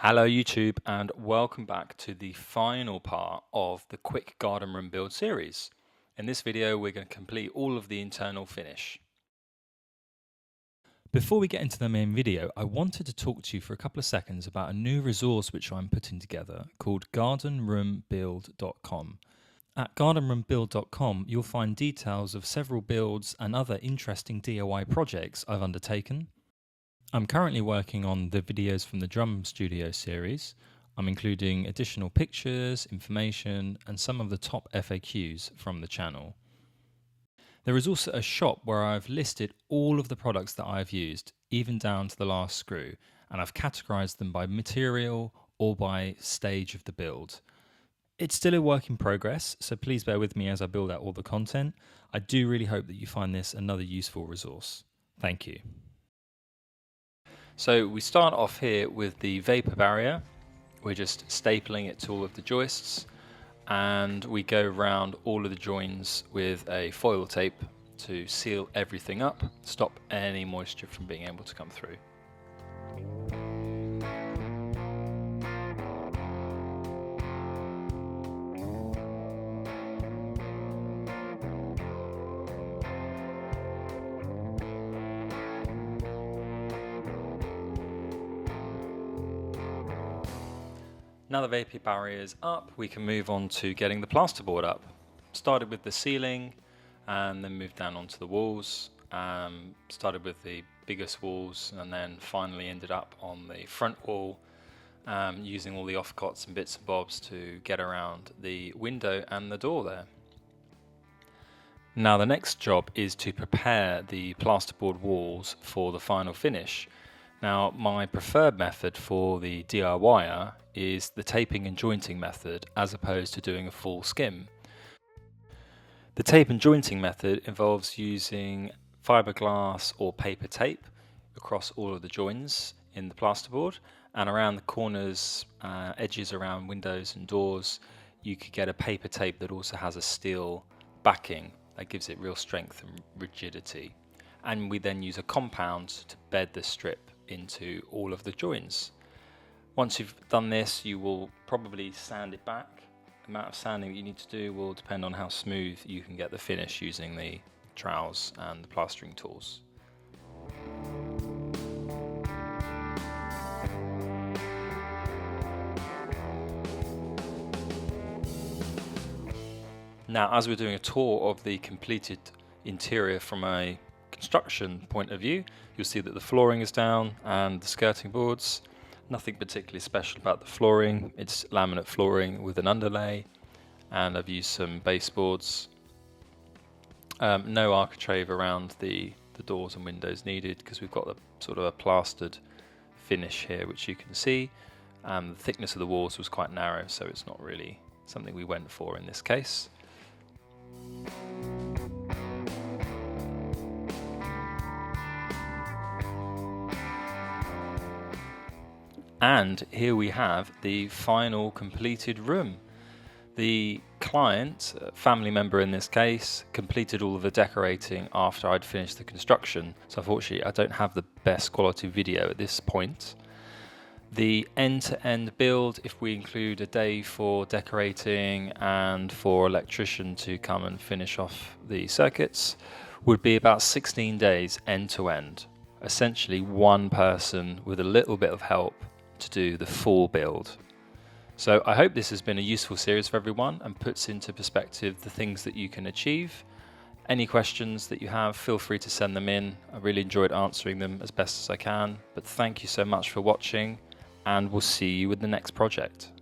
Hello YouTube and welcome back to the final part of the quick garden room build series. In this video we're going to complete all of the internal finish. Before we get into the main video, I wanted to talk to you for a couple of seconds about a new resource which I'm putting together called gardenroombuild.com. At gardenroombuild.com you'll find details of several builds and other interesting DIY projects I've undertaken. I'm currently working on the videos from the Drum Studio series. I'm including additional pictures, information, and some of the top FAQs from the channel. There is also a shop where I've listed all of the products that I've used, even down to the last screw, and I've categorized them by material or by stage of the build. It's still a work in progress, so please bear with me as I build out all the content. I do really hope that you find this another useful resource. Thank you. So we start off here with the Vapour Barrier. We're just stapling it to all of the joists, and we go around all of the joins with a foil tape to seal everything up, stop any moisture from being able to come through. Now the Vapour Barrier is up, we can move on to getting the plasterboard up. Started with the ceiling and then moved down onto the walls. Started with the biggest walls and then finally ended up on the front wall, using all the offcuts and bits and bobs to get around the window and the door there. Now the next job is to prepare the plasterboard walls for the final finish. Now my preferred method for the DIYer is the taping and jointing method as opposed to doing a full skim. The tape and jointing method involves using fiberglass or paper tape across all of the joins in the plasterboard, and around the corners, edges around windows and doors, you could get a paper tape that also has a steel backing that gives it real strength and rigidity. And we then use a compound to bed the strip into all of the joins. Once you've done this, you will probably sand it back. The amount of sanding that you need to do will depend on how smooth you can get the finish using the trowels and the plastering tools. Now, as we're doing a tour of the completed interior from a construction point of view, you'll see that the flooring is down and the skirting boards. Nothing particularly special about the flooring. It's laminate flooring with an underlay, and I've used some baseboards. No architrave around the doors and windows needed because we've got the sort of a plastered finish here, which you can see. The thickness of the walls was quite narrow, so it's not really something we went for in this case. And here we have the final completed room. The client, a family member in this case, completed all of the decorating after I'd finished the construction. So unfortunately I don't have the best quality video at this point. The end-to-end build, if we include a day for decorating and for electrician to come and finish off the circuits, would be about 16 days end-to-end. Essentially one person with a little bit of help to do the full build. So I hope this has been a useful series for everyone and puts into perspective the things that you can achieve. Any questions that you have, feel free to send them in. I really enjoyed answering them as best as I can, but thank you so much for watching, and we'll see you with the next project.